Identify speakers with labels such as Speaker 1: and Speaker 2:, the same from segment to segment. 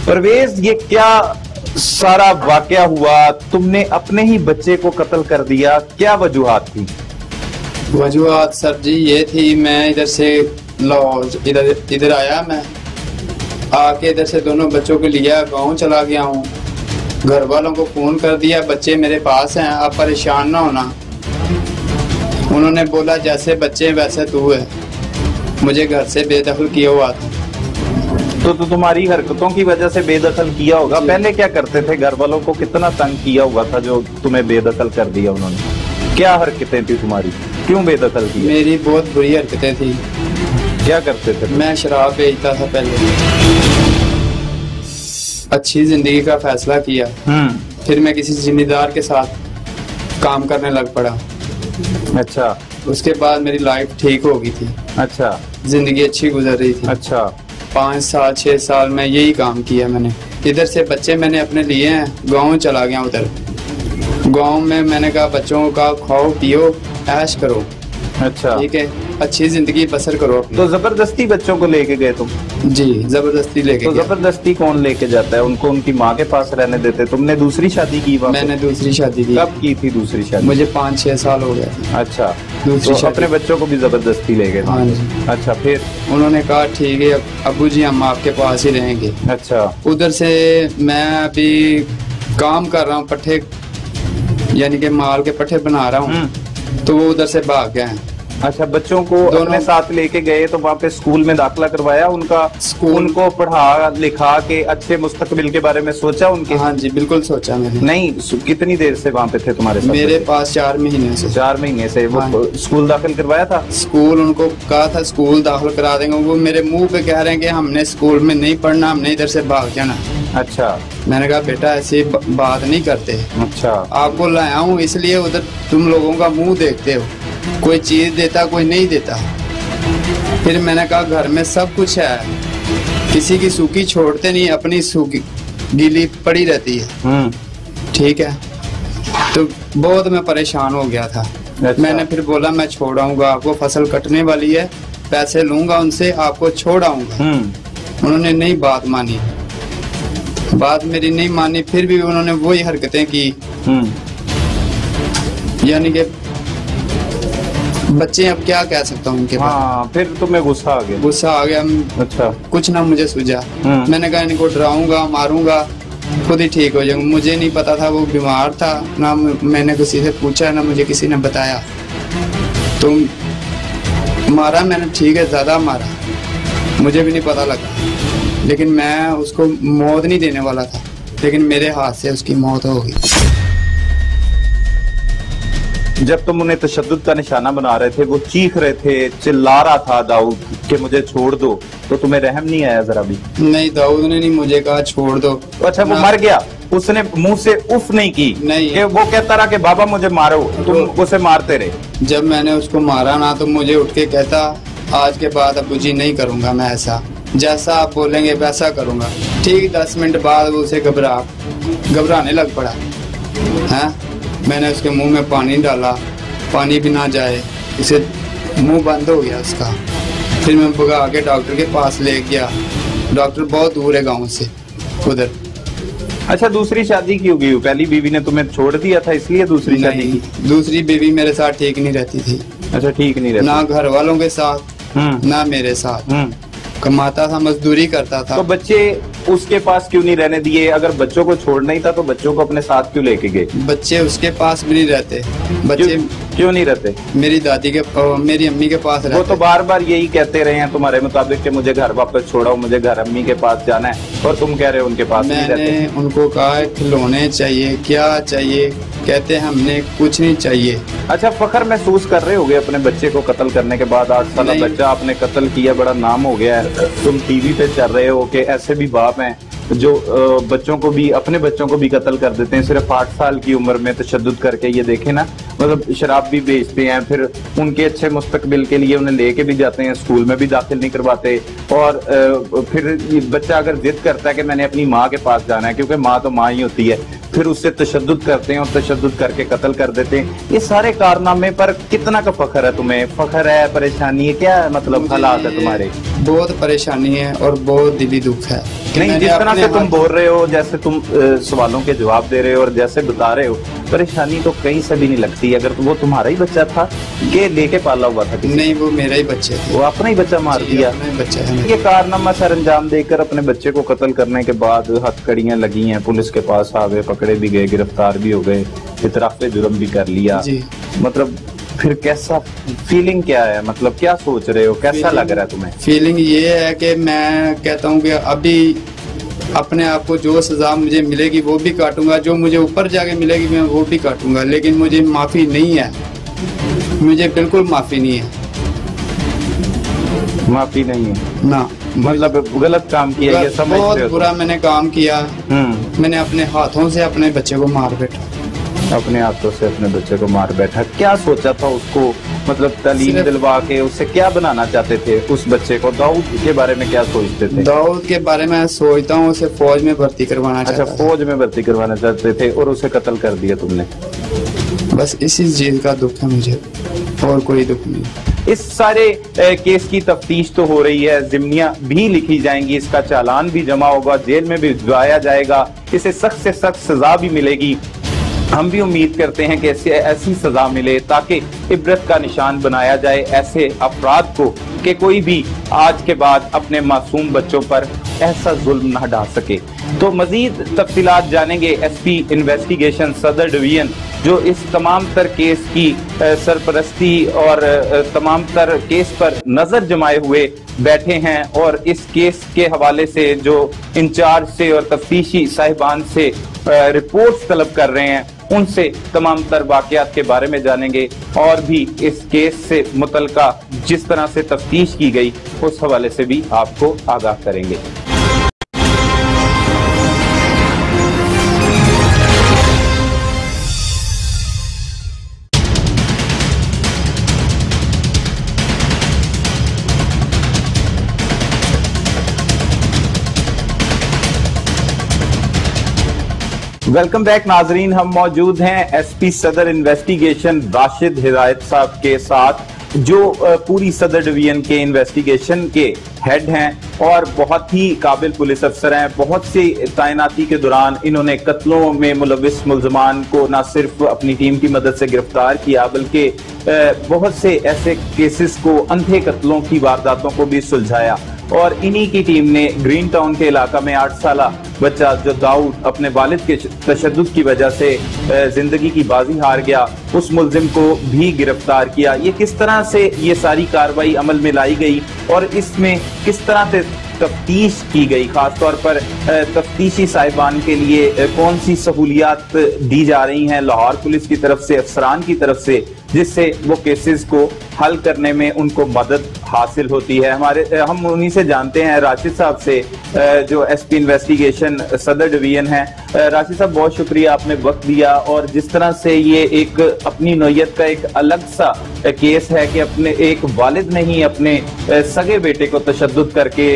Speaker 1: परवेज, ये क्या सारा वाकया हुआ? तुमने अपने ही बच्चे को कत्ल कर दिया, क्या वजूहात थी?
Speaker 2: वजूहात सर जी ये थी, मैं इधर से लाहौर इधर आया, मैं आके इधर से दोनों बच्चों को लिया गाँव चला गया हूँ। घर वालों को फोन कर दिया, बच्चे मेरे पास हैं, आप परेशान ना होना। उन्होंने बोला जैसे बच्चे वैसे तू है, मुझे घर से बेदखल किया हुआ था।
Speaker 1: तो तुम्हारी हरकतों की वजह से बेदखल किया होगा। पहले क्या करते थे? घर वालों को कितना तंग किया हुआ था जो तुम्हें बेदखल कर दिया उन्होंने? क्या हरकतें थी तुम्हारी, क्यों बेदखल की?
Speaker 2: मेरी बहुत बुरी हरकतें थी।
Speaker 1: क्या करते थे?
Speaker 2: मैं शराब बेचता था पहले, अच्छी जिंदगी का फैसला किया, फिर मैं किसी जिम्मेदार के साथ काम करने लग पड़ा।
Speaker 1: अच्छा।
Speaker 2: उसके बाद मेरी लाइफ ठीक हो गई थी।
Speaker 1: अच्छा।
Speaker 2: जिंदगी अच्छी गुजर रही थी।
Speaker 1: अच्छा।
Speaker 2: 5 साल 6 साल में यही काम किया मैंने। इधर से बच्चे मैंने अपने लिए हैं, गाँव चला गया। उधर गाँव में मैंने कहा बच्चों का खाओ पियो ऐश करो।
Speaker 1: अच्छा,
Speaker 2: ठीक है, अच्छी जिंदगी बसर करो अपनी।
Speaker 1: तो जबरदस्ती बच्चों को लेके गए तुम?
Speaker 2: जी, जबरदस्ती लेके
Speaker 1: तो
Speaker 2: गया।
Speaker 1: जबरदस्ती कौन लेके जाता है? उनको उनकी माँ के पास रहने देते? तुमने दूसरी शादी की?
Speaker 2: मैंने दूसरी शादी की।
Speaker 1: कब की थी दूसरी शादी?
Speaker 2: मुझे 5-6 साल हो गए।
Speaker 1: अच्छा,
Speaker 2: दूसरी
Speaker 1: तो अपने बच्चों को भी जबरदस्ती ले गए?
Speaker 2: हाँ जी।
Speaker 1: अच्छा, फिर
Speaker 2: उन्होंने कहा ठीक है अब्बू जी हम आपके पास ही रहेंगे।
Speaker 1: अच्छा।
Speaker 2: उधर से मैं अभी काम कर रहा हूँ, पट्ठे यानी कि माल के पट्ठे बना रहा हूँ, तो वो उधर से भाग गए हैं।
Speaker 1: अच्छा, बच्चों को अपने साथ लेके गए तो वहाँ पे स्कूल में दाखिला करवाया उनका?
Speaker 2: स्कूल
Speaker 1: उनको पढ़ा लिखा के अच्छे मुस्तकबिल के बारे में सोचा उनके?
Speaker 2: हाँ जी, बिल्कुल सोचा मैंने।
Speaker 1: नहीं, कितनी देर से वहाँ पे थे तुम्हारे साथ?
Speaker 2: मेरे पास 4 महीने से।
Speaker 1: 4 महीने से। वो
Speaker 2: हाँ।
Speaker 1: स्कूल दाखिल करवाया था?
Speaker 2: स्कूल उनको कहा था स्कूल दाखिल करा देंगे, वो मेरे मुंह पे कह रहे हैं कि हमने स्कूल में नहीं पढ़ना, हमने इधर से भाग जाना।
Speaker 1: अच्छा।
Speaker 2: मैंने कहा बेटा ऐसी बात नहीं करते।
Speaker 1: अच्छा।
Speaker 2: आपको लाया हूँ इसलिए उधर तुम लोगों का मुंह देखते हो, कोई चीज देता कोई नहीं देता। फिर मैंने कहा घर में सब कुछ है, किसी की सूखी छोड़ते नहीं, अपनी सूखी गीली पड़ी रहती है। ठीक है, तो बहुत मैं परेशान हो गया था।
Speaker 1: अच्छा।
Speaker 2: मैंने फिर बोला मैं छोड़ाऊंगा आपको, फसल कटने वाली है, पैसे लूंगा उनसे, आपको छोड़ाऊंगा। उन्होंने नहीं बात मानी, बात मेरी नहीं मानी, फिर भी उन्होंने वही हरकतें की। यानी कि बच्चे अब क्या कह सकता हूँ उनके पास।
Speaker 1: हाँ, फिर तुम्हें गुस्सा आ गया?
Speaker 2: गुस्सा आ गया।
Speaker 1: अच्छा।
Speaker 2: कुछ ना मुझे सूझा। मैंने कहा इनको डराऊंगा मारूंगा, खुद ही ठीक हो जाएंगे। मुझे नहीं पता था वो बीमार था, ना मैंने किसी से पूछा, ना मुझे किसी ने बताया। तो मारा मैंने, ठीक है ज्यादा मारा, मुझे भी नहीं पता लगा, लेकिन मैं उसको मौत नहीं देने वाला था, लेकिन मेरे हाथ से उसकी मौत हो गई।
Speaker 1: जब तुम उन्हें तशद्दुद का निशाना बना रहे थे, वो चीख रहे थे, चिल्ला रहा था दाऊद कि मुझे छोड़ दो, तो तुम्हें रहम नहीं आया जरा भी?
Speaker 2: नहीं, दाऊद ने नहीं मुझे कहा छोड़ दो।
Speaker 1: अच्छा, वो मर गया, उसने मुंह से उफ नहीं की?
Speaker 2: नहीं,
Speaker 1: कि वो कहता रहा कि बाबा मुझे मारो, तुम उसे मारते रहे?
Speaker 2: जब मैंने उसको मारा ना, तो मुझे उठ के कहता आज के बाद अब्बू जी नहीं करूंगा मैं ऐसा, जैसा आप बोलेंगे वैसा करूंगा। ठीक 10 मिनट बाद वो उसे घबराने लग पड़ा है। मैंने उसके मुंह में पानी डाला, पानी भी ना जाए, उसे मुंह बंद हो गया उसका। फिर मैं भगा के डॉक्टर के पास ले गया। डॉक्टर बहुत दूर है गांव से उधर।
Speaker 1: अच्छा, दूसरी शादी क्यों की? पहली बीवी ने तुम्हें छोड़ दिया था इसलिए दूसरी शादी की?
Speaker 2: दूसरी बीवी मेरे साथ ठीक नहीं रहती थी।
Speaker 1: अच्छा, ठीक नहीं रहती?
Speaker 2: ना घर वालों के साथ, ना मेरे साथ। कमाता था, मजदूरी करता था।
Speaker 1: तो बच्चे उसके पास क्यों नहीं रहने दिए? अगर बच्चों को छोड़ना ही था तो बच्चों को अपने साथ क्यों लेके गए?
Speaker 2: बच्चे उसके पास भी नहीं रहते। बच्चे
Speaker 1: क्यों नहीं रहते?
Speaker 2: मेरी दादी के, मेरी अम्मी के पास रहते।
Speaker 1: वो तो बार बार यही कहते रहे हैं तुम्हारे मुताबिक कि मुझे घर वापस छोड़ाओ, मुझे घर अम्मी के पास जाना है, और तुम कह रहे हो उनके पास नहीं रहते।
Speaker 2: मैंने उनको कहा खिलौने चाहिए, क्या चाहिए, कहते हैं हमने कुछ नहीं चाहिए।
Speaker 1: अच्छा, फख्र महसूस कर रहे होगे अपने बच्चे को कत्ल करने के बाद? 8 साल बच्चा आपने कत्ल किया, बड़ा नाम हो गया है, तुम टीवी पे चल रहे हो कि ऐसे भी बाप हैं जो बच्चों को भी, अपने बच्चों को भी कत्ल कर देते हैं सिर्फ 8 साल की उम्र में तशद्दुद करके। ये देखे ना, मतलब शराब भी बेचते हैं, फिर उनके अच्छे मुस्तकबिल के लिए उन्हें लेके भी जाते हैं, स्कूल में भी दाखिल नहीं करवाते, और फिर बच्चा अगर जिद करता है कि मैंने अपनी माँ के पास जाना है, क्योंकि माँ तो माँ ही होती है, फिर उससे तशद्दुद करते हैं और तशद्दुद करके कत्ल कर देते हैं। ये सारे कारनामे पर कितना का फख्र है तुम्हें? फख्र है, परेशानी है, क्या मतलब हालात है तुम्हारे?
Speaker 2: बहुत परेशानी है और बहुत दिली दुख है कि
Speaker 1: नहीं, जिस तरह से तुम बोल रहे हो, जैसे तुम सवालों के जवाब दे रहे हो और जैसे बता रहे हो, परेशानी तो कहीं से भी नहीं लगती। अगर वो तुम्हारा ही बच्चा था कि लेके पाला हुआ था किसी?
Speaker 2: नहीं, वो मेरा ही बच्चा है।
Speaker 1: वो अपना ही बच्चा मार दिया?
Speaker 2: बच्चा है।
Speaker 1: ये कारनामा सर अंजाम देकर अपने बच्चे को कत्ल करने के बाद हथकड़ियां लगी हैं, पुलिस के पास आ गए, पकड़े भी गए, गिरफ्तार भी हो गए, इतराफ जुर्म भी कर लिया। मतलब फिर कैसा फीलिंग क्या है, मतलब क्या सोच रहे हो, कैसा लग रहा है तुम्हें?
Speaker 2: फीलिंग ये है कि मैं कहता हूँ कि अभी अपने आप को जो सजा मुझे मिलेगी वो भी काटूंगा, जो मुझे ऊपर जाके मिलेगी मैं वो भी काटूंगा, लेकिन मुझे माफी नहीं है, मुझे बिल्कुल माफी नहीं है।
Speaker 1: माफी नहीं है
Speaker 2: ना,
Speaker 1: मतलब गलत काम किया, ये समझ
Speaker 2: बहुत बुरा मैंने काम किया। मैंने अपने हाथों से अपने बच्चे को मार बैठा।
Speaker 1: अपने हाथों से अपने बच्चे को मार बैठा। क्या सोचा था उसको, मतलब तालीम दिलवा के उससे क्या बनाना चाहते थे उस बच्चे को? दाऊद के बारे में क्या सोचते थे?
Speaker 2: दाऊद के बारे में सोचता हूँ उसे फौज में भर्ती करवाना चाहता था।
Speaker 1: अच्छा, फौज में भर्ती करवाना चाहते थे और उसे कत्ल कर दिया तुमने?
Speaker 2: बस इसी चीज का दुख है मुझे, और कोई दुख नहीं।
Speaker 1: इस सारे केस की तफ्तीश तो हो रही है, जिम्नियां भी लिखी जाएंगी, इसका चालान भी जमा होगा, जेल में भी भिजवाया जाएगा, इसे सख्त से सख्त सजा भी मिलेगी। हम भी उम्मीद करते हैं कि ऐसी सजा मिले ताकि इबरत का निशान बनाया जाए ऐसे अपराध को कि कोई भी आज के बाद अपने मासूम बच्चों पर ऐसा जुल्म न डाल सके। तो मजीद तफसीलात जानेंगे एसपी इन्वेस्टिगेशन सदर डिवीजन, जो इस तमाम तर केस की सरपरस्ती और तमाम तर केस पर नजर जमाए हुए बैठे हैं और इस केस के हवाले से जो इंचार्ज से और तफ्तीशी साहिबान से रिपोर्ट्स तलब कर रहे हैं, उनसे तमाम तर वाकयात के बारे में जानेंगे और भी इस केस से मुतल्लिका जिस तरह से तफ्तीश की गई उस हवाले से भी आपको आगाह करेंगे। वेलकम बैक नाजरीन, हम मौजूद हैं एसपी सदर इन्वेस्टिगेशन राशिद हिदायत साहब के साथ, जो पूरी सदर डिवीजन के इन्वेस्टिगेशन के हेड हैं और बहुत ही काबिल पुलिस अफसर हैं। बहुत सी तैनाती के दौरान इन्होंने कत्लों में मुलविस मुल्जमान को न सिर्फ अपनी टीम की मदद से गिरफ्तार किया बल्कि बहुत से ऐसे केसेस को, अंधे कत्लों की वारदातों को भी सुलझाया। और इन्हीं की टीम ने ग्रीन टाउन के इलाका में 8 साला बच्चा जो दाऊद अपने वालिद के तशद्दुद की वजह से जिंदगी की बाजी हार गया, उस मुल्जिम को भी गिरफ्तार किया। ये किस तरह से ये सारी कार्रवाई अमल में लाई गई और इसमें किस तरह से तफ्तीश की गई, खासतौर पर तफ्तीशी साहिबान के लिए कौन सी सहूलियात दी जा रही हैं लाहौर पुलिस की तरफ से, अफसरान की तरफ से, जिससे वो केसेस को हल करने में उनको मदद हासिल होती है। हम उन्हीं से जानते हैं, राशिद साहब से, जो एसपी इन्वेस्टिगेशन सदर डिवीजन है। राशिद साहब, बहुत शुक्रिया, आपने वक्त दिया और जिस तरह से ये एक अपनी नौयत का एक अलग सा केस है कि अपने एक वालिद ने ही अपने सगे बेटे को तशद्दुद करके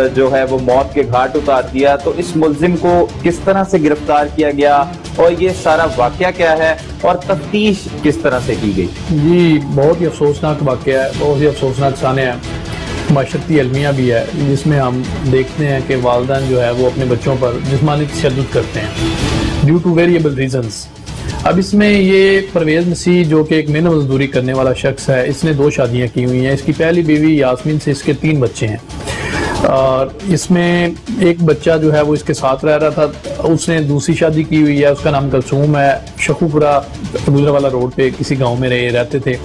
Speaker 1: जो है वो मौत के घाट उतार दिया, तो इस मुल्जिम को किस तरह से गिरफ्तार किया गया और ये सारा वाकया क्या है और तफ्तीश किस तरह से की गई?
Speaker 3: जी, बहुत ही अफसोसनाक वाकया है, बहुत ही अफसोसनाक साने हैं, माशरती अलमिया भी है, जिसमें हम देखते हैं कि वालिदैन जो है वो अपने बच्चों पर जिस्मानी तशद्दुद करते हैं ड्यू टू वेरिएबल रीजंस। अब इसमें ये परवेज़ मसीह जो कि एक मेहनत मजदूरी करने वाला शख्स है, इसने 2 शादियां की हुई हैं। इसकी पहली बीवी यास्मीन से इसके 3 बच्चे हैं और इसमें एक बच्चा जो है वो इसके साथ रह रहा था, उसने दूसरी शादी की हुई है, उसका नाम कलसूम है, शखुपुरा गुजरावाला रोड पे किसी गांव में रहते थे।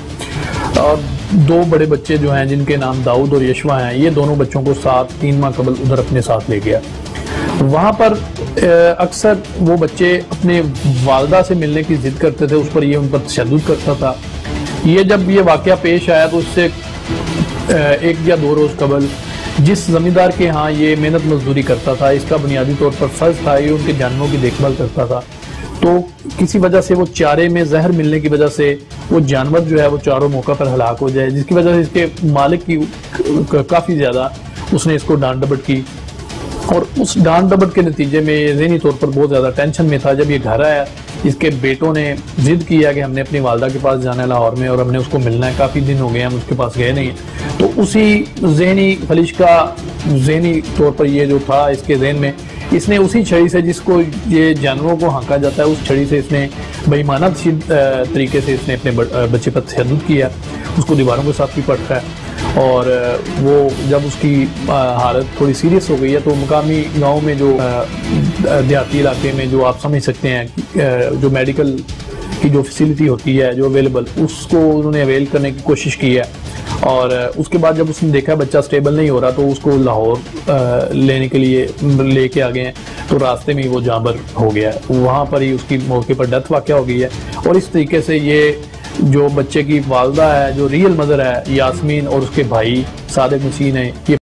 Speaker 3: और 2 बड़े बच्चे जो हैं जिनके नाम दाऊद और यशवा हैं, ये दोनों बच्चों को 3 माह कबल उधर अपने साथ ले गया। वहाँ पर अक्सर वो बच्चे अपने वालदा से मिलने की जिद करते थे, उस पर ये उन पर तशद्दुद करता था। ये जब ये वाकया पेश आया तो उससे 1 या 2 रोज़ कबल जिस जमींदार के यहाँ ये मेहनत मजदूरी करता था, इसका बुनियादी तौर पर फर्ज था ये उनके जानवरों की देखभाल करता था, तो किसी वजह से वो चारे में जहर मिलने की वजह से वो जानवर जो है वो चारों मौका पर हलाक हो जाए, जिसकी वजह से इसके मालिक की काफ़ी ज़्यादा उसने इसको डांट डपट की और उस डांट डपट के नतीजे में ये ज़हनी तौर पर बहुत ज़्यादा टेंशन में था। जब ये घर आया, इसके बेटों ने जिद किया कि हमने अपनी वालदा के पास जाना है लाहौर में और हमने उसको मिलना है, काफ़ी दिन हो गए हम उसके पास गए नहीं हैं। तो उसी ज़हनी खलिश का ज़हनी तौर पर ये जो था इसके जहन में, इसने उसी छड़ी से जिसको ये जानवरों को हाँका जाता है, उस छड़ी से इसने बेईमाना तरीके से इसने अपने बच्चे पर तशद्दुद किया, उसको दीवारों के साथ भी पटका है। और वो जब उसकी हालत थोड़ी सीरियस हो गई है तो मुकामी गांव में जो देहाती इलाके में जो आप समझ सकते हैं जो मेडिकल की जो फैसिलिटी होती है जो अवेलेबल, उसको उन्होंने अवेल करने की कोशिश की है। और उसके बाद जब उसने देखा बच्चा स्टेबल नहीं हो रहा तो उसको लाहौर लेने के लिए लेके आ गए हैं। तो रास्ते में ही वो जांबर हो गया है, वहाँ पर ही उसकी मौके पर डेथ वाक़या हो गई है। और इस तरीके से ये जो बच्चे की वालदा है, जो रियल मदर है यास्मीन, और उसके भाई सादिक मसीह ने ये